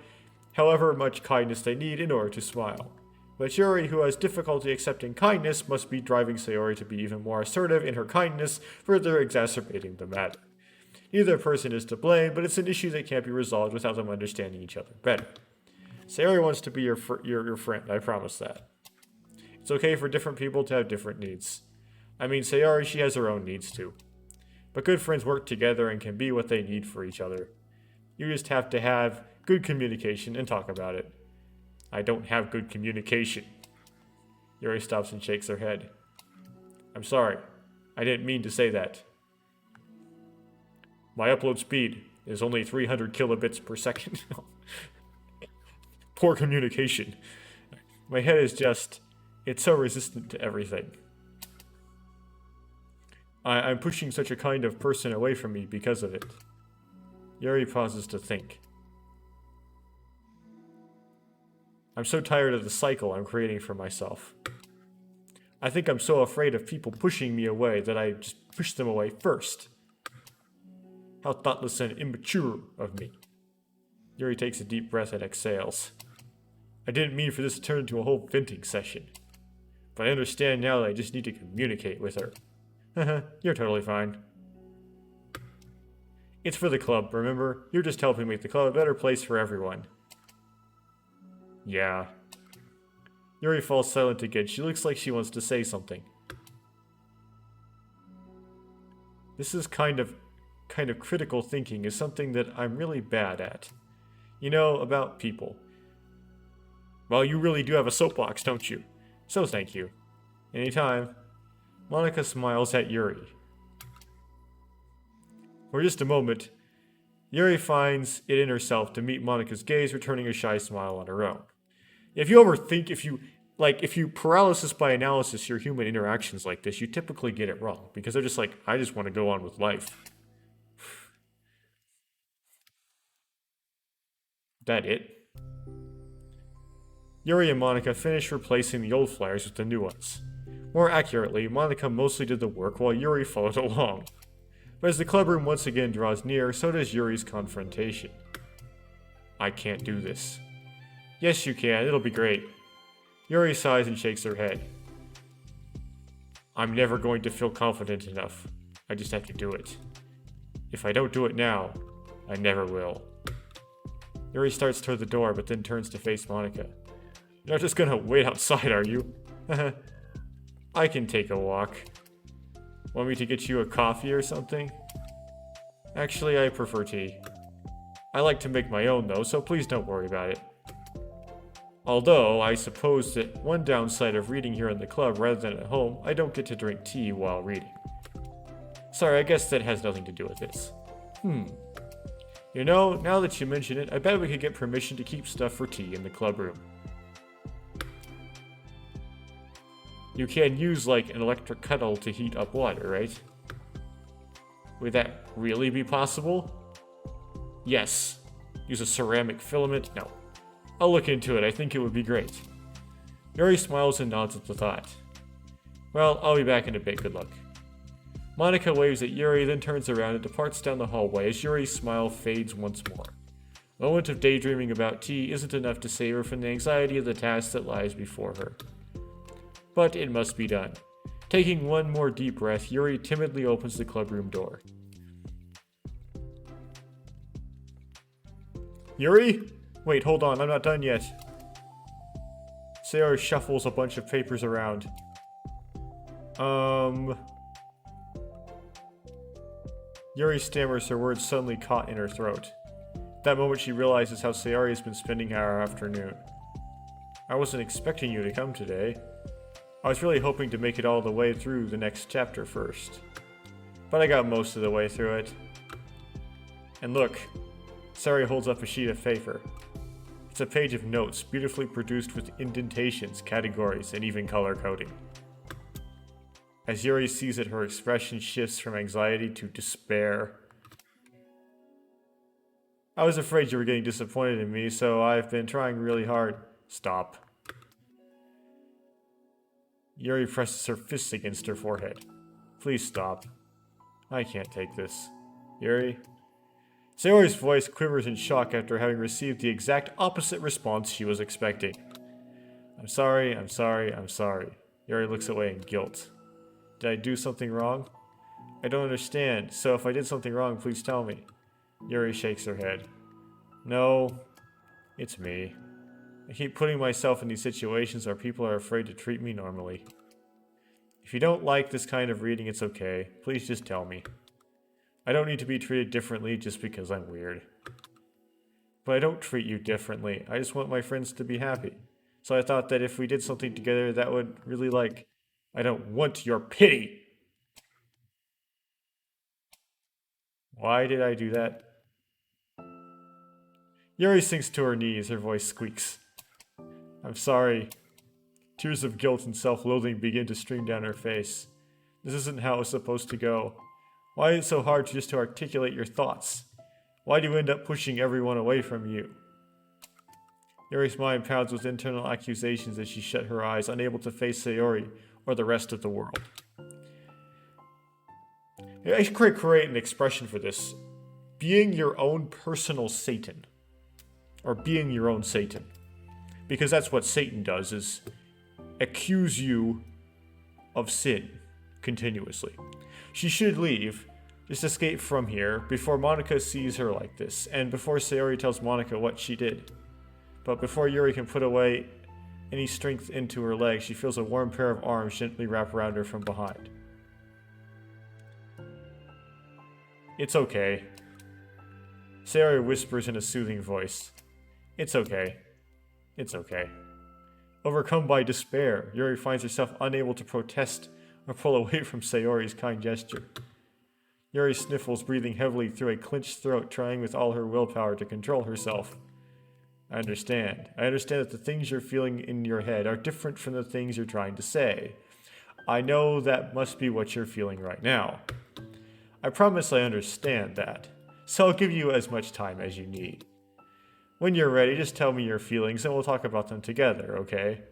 however much kindness they need in order to smile. But Yuri, who has difficulty accepting kindness, must be driving Sayori to be even more assertive in her kindness, further exacerbating the matter. Neither person is to blame, but it's an issue that can't be resolved without them understanding each other better. Sayori wants to be your friend, I promise that. It's okay for different people to have different needs. I mean, Sayori, she has her own needs too. But good friends work together and can be what they need for each other. You just have to have good communication and talk about it. I don't have good communication. Yuri stops and shakes her head. I'm sorry. I didn't mean to say that. My upload speed is only 300 kilobits per second. Poor communication. My head is just... It's so resistant to everything. I'm pushing such a kind of person away from me because of it. Yuri pauses to think. I'm so tired of the cycle I'm creating for myself. I think I'm so afraid of people pushing me away that I just push them away first. How thoughtless and immature of me. Yuri takes a deep breath and exhales. I didn't mean for this to turn into a whole venting session. But I understand now that I just need to communicate with her. Haha, you're totally fine. It's for the club, remember? You're just helping make the club a better place for everyone. Yeah. Yuri falls silent again. She looks like she wants to say something. This is kind of critical thinking is something that I'm really bad at. You know, about people. Well, you really do have a soapbox, don't you? So thank you. Anytime. Monika smiles at Yuri. For just a moment, Yuri finds it in herself to meet Monika's gaze, returning a shy smile on her own. If you paralysis by analysis your human interactions like this, you typically get it wrong. Because they're just like, I just want to go on with life. That it? Yuri and Monika finish replacing the old flyers with the new ones. More accurately, Monika mostly did the work while Yuri followed along. But as the clubroom once again draws near, so does Yuri's confrontation. I can't do this. Yes, you can. It'll be great. Yuri sighs and shakes her head. I'm never going to feel confident enough. I just have to do it. If I don't do it now, I never will. Yuri starts toward the door, but then turns to face Monika. You're not just gonna wait outside, are you? I can take a walk. Want me to get you a coffee or something? Actually, I prefer tea. I like to make my own though, so please don't worry about it. Although, I suppose that one downside of reading here in the club rather than at home, I don't get to drink tea while reading. Sorry, I guess that has nothing to do with this. You know, now that you mention it, I bet we could get permission to keep stuff for tea in the club room. You can use, like, an electric kettle to heat up water, right? Would that really be possible? Yes. Use a ceramic filament? No. I'll look into it. I think it would be great. Yuri smiles and nods at the thought. Well, I'll be back in a bit. Good luck. Monika waves at Yuri, then turns around and departs down the hallway as Yuri's smile fades once more. A moment of daydreaming about tea isn't enough to save her from the anxiety of the task that lies before her. But it must be done. Taking one more deep breath, Yuri timidly opens the clubroom door. Yuri? Wait, hold on, I'm not done yet. Sayori shuffles a bunch of papers around. Yuri stammers, her words suddenly caught in her throat. At that moment she realizes how Sayori has been spending our afternoon. I wasn't expecting you to come today. I was really hoping to make it all the way through the next chapter first. But I got most of the way through it. And look, Sayori holds up a sheet of paper. It's a page of notes, beautifully produced with indentations, categories, and even color coding. As Yuri sees it, her expression shifts from anxiety to despair. I was afraid you were getting disappointed in me, so I've been trying really hard. Stop. Yuri presses her fists against her forehead. Please stop. I can't take this. Yuri? Sayori's voice quivers in shock after having received the exact opposite response she was expecting. I'm sorry, I'm sorry, I'm sorry. Yuri looks away in guilt. Did I do something wrong? I don't understand, so if I did something wrong, please tell me. Yuri shakes her head. No, it's me. I keep putting myself in these situations where people are afraid to treat me normally. If you don't like this kind of reading, it's okay. Please just tell me. I don't need to be treated differently just because I'm weird. But I don't treat you differently. I just want my friends to be happy. So I thought that if we did something together, that would really I don't want your pity! Why did I do that? Yuri sinks to her knees, her voice squeaks. I'm sorry. Tears of guilt and self-loathing begin to stream down her face. This isn't how it's supposed to go. Why is it so hard just to articulate your thoughts? Why do you end up pushing everyone away from you? Yuri's mind pounds with internal accusations as she shut her eyes, unable to face Sayori or the rest of the world. I should create an expression for this. Being your own personal Satan. Or being your own Satan. Because that's what Satan does, is accuse you of sin continuously. She should leave, just escape from here, before Monika sees her like this, and before Sayori tells Monika what she did. But before Yuri can put away any strength into her leg, she feels a warm pair of arms gently wrap around her from behind. It's okay. Sayori whispers in a soothing voice. It's okay. It's okay. Overcome by despair, Yuri finds herself unable to protest or pull away from Sayori's kind gesture. Yuri sniffles, breathing heavily through a clenched throat, trying with all her willpower to control herself. I understand. I understand that the things you're feeling in your head are different from the things you're trying to say. I know that must be what you're feeling right now. I promise I understand that, so I'll give you as much time as you need. When you're ready, just tell me your feelings and we'll talk about them together, okay?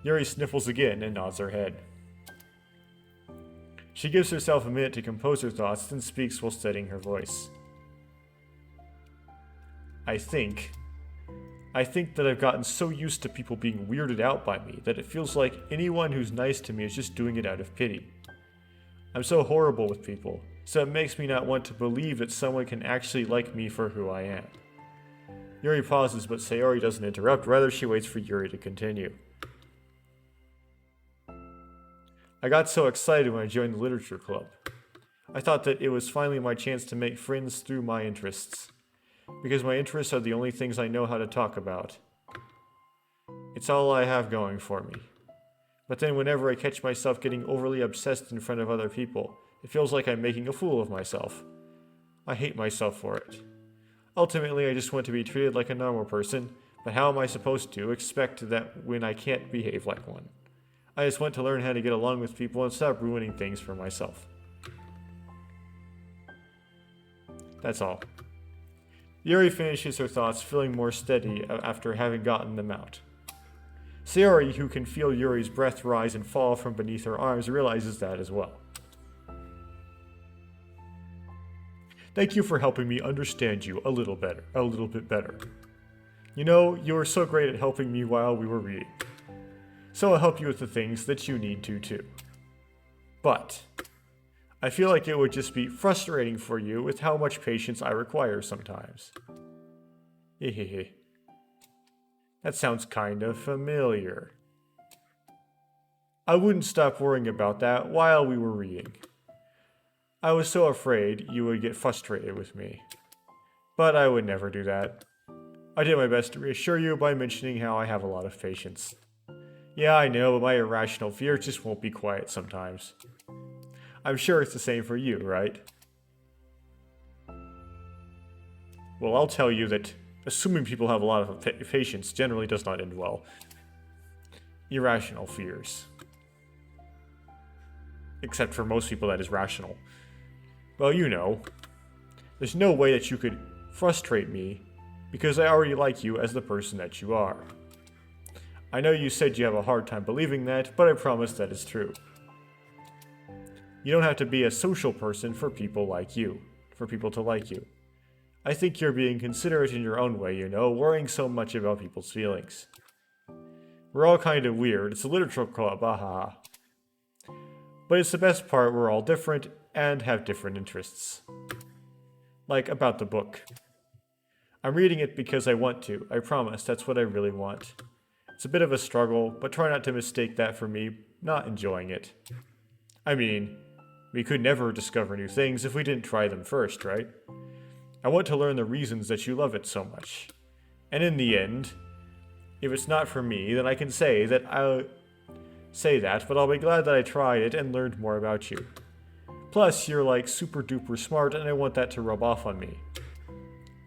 Yuri sniffles again and nods her head. She gives herself a minute to compose her thoughts, then speaks while steadying her voice. I think that I've gotten so used to people being weirded out by me that it feels like anyone who's nice to me is just doing it out of pity. I'm so horrible with people, so it makes me not want to believe that someone can actually like me for who I am. Yuri pauses, but Sayori doesn't interrupt, rather she waits for Yuri to continue. I got so excited when I joined the literature club. I thought that it was finally my chance to make friends through my interests. Because my interests are the only things I know how to talk about. It's all I have going for me. But then whenever I catch myself getting overly obsessed in front of other people, it feels like I'm making a fool of myself. I hate myself for it. Ultimately, I just want to be treated like a normal person, but how am I supposed to expect that when I can't behave like one? I just want to learn how to get along with people and stop ruining things for myself. That's all. Yuri finishes her thoughts, feeling more steady after having gotten them out. Sayori, who can feel Yuri's breath rise and fall from beneath her arms, realizes that as well. Thank you for helping me understand you a little bit better. You know, you were so great at helping me while we were reading. So I'll help you with the things that you need to too. But I feel like it would just be frustrating for you with how much patience I require sometimes. Hehehe. That sounds kind of familiar. I wouldn't stop worrying about that while we were reading. I was so afraid you would get frustrated with me. But I would never do that. I did my best to reassure you by mentioning how I have a lot of patience. Yeah, I know, but my irrational fear just won't be quiet sometimes. I'm sure it's the same for you, right? Well, I'll tell you that assuming people have a lot of patience generally does not end well. Irrational fears. Except for most people that is rational. Well, you know, there's no way that you could frustrate me because I already like you as the person that you are. I know you said you have a hard time believing that, but I promise that is true. You don't have to be a social person for people like you. for people to like you. I think you're being considerate in your own way, you know, worrying so much about people's feelings. We're all kind of weird. It's a literature club, ahaha. But it's the best part, we're all different and have different interests. Like about the book. I'm reading it because I want to. I promise, that's what I really want. It's a bit of a struggle, but try not to mistake that for me not enjoying it. I mean, we could never discover new things if we didn't try them first, right? I want to learn the reasons that you love it so much. And in the end, if it's not for me, then I can say that, but I'll be glad that I tried it and learned more about you. Plus, you're like super duper smart and I want that to rub off on me.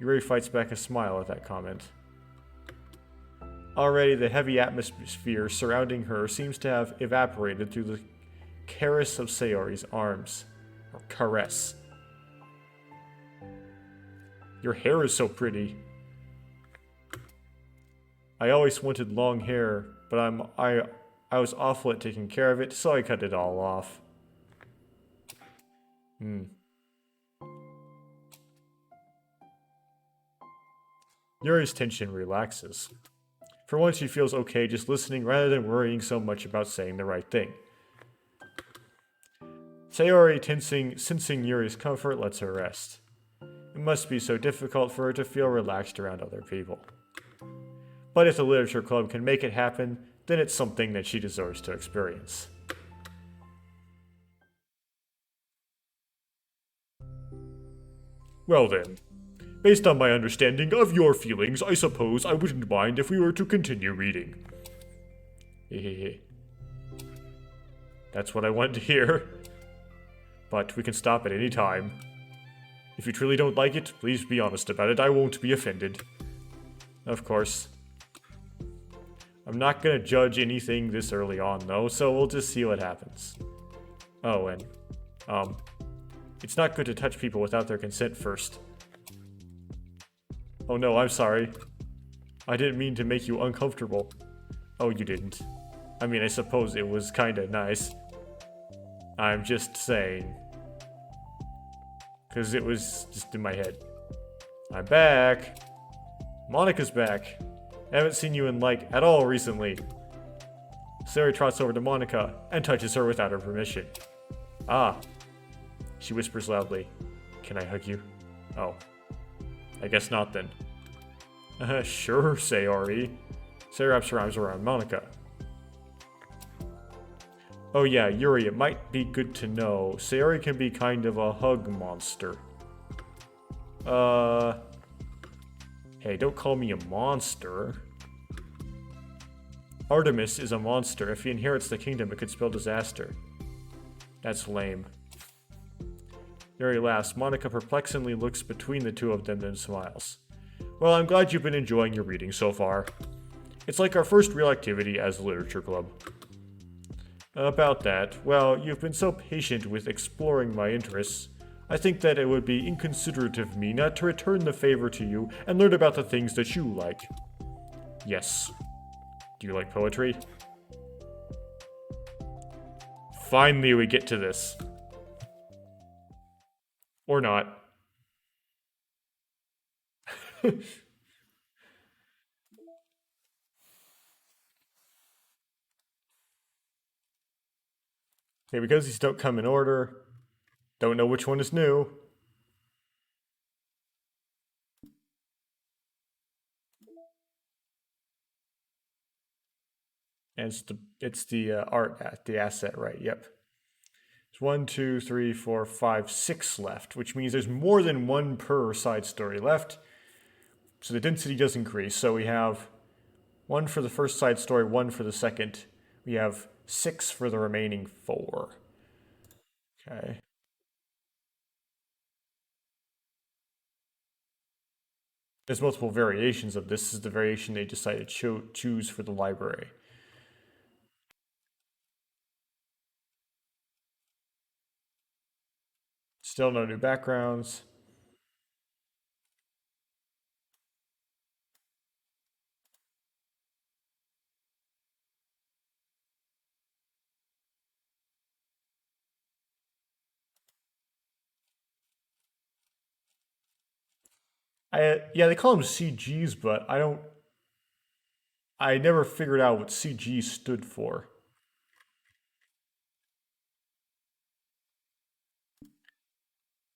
Yuri fights back a smile at that comment. Already, the heavy atmosphere surrounding her seems to have evaporated through the caress of Sayori's arms. Or caress. Your hair is so pretty. I always wanted long hair, but I was awful at taking care of it, so I cut it all off. Yuri's tension relaxes. For once, she feels okay just listening rather than worrying so much about saying the right thing. Sayori, sensing Yuri's comfort, lets her rest. It must be so difficult for her to feel relaxed around other people. But if the literature club can make it happen, then it's something that she deserves to experience. Well then, based on my understanding of your feelings, I suppose I wouldn't mind if we were to continue reading. Hehehe. That's what I wanted to hear. But we can stop at any time. If you truly don't like it, please be honest about it. I won't be offended. Of course. I'm not gonna judge anything this early on, though, so we'll just see what happens. Oh, and, it's not good to touch people without their consent first. Oh no, I'm sorry. I didn't mean to make you uncomfortable. Oh, you didn't. I mean, I suppose it was kinda nice. I'm just saying. Because it was just in my head. I'm back. Monika's back. I haven't seen you in, at all recently. Sayori trots over to Monika and touches her without her permission. Ah. She whispers loudly. Can I hug you? Oh. I guess not then. Sure, Sayori. Sayori wraps her arms around Monika. Oh yeah, Yuri, it might be good to know. Sayori can be kind of a hug monster. Hey, don't call me a monster. Artemis is a monster. If he inherits the kingdom, it could spell disaster. That's lame. Yuri laughs. Monika perplexingly looks between the two of them, then smiles. Well, I'm glad you've been enjoying your reading so far. It's like our first real activity as a literature club. About that, well, you've been so patient with exploring my interests. I think that it would be inconsiderate of me not to return the favor to you and learn about the things that you like. Yes. Do you like poetry? Finally we get to this. Or not. Okay, because these don't come in order, don't know which one is new. And it's the art, the asset, right? Yep. It's 1, 2, 3, 4, 5, 6 left, which means there's more than one per side story left. So the density does increase. So we have 1 for the first side story, 1 for the second. We have 6 for the remaining 4. Okay. There's multiple variations of this. This is the variation they decided to choose for the library. Still no new backgrounds. Yeah, they call them CGs, but I never figured out what CG stood for.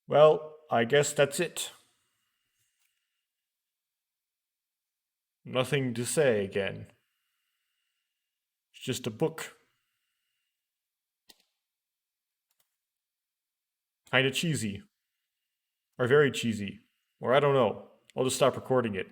Well, I guess that's it. Nothing to say again. It's just a book. Kinda cheesy. Or very cheesy. Or I don't know. I'll just stop recording it.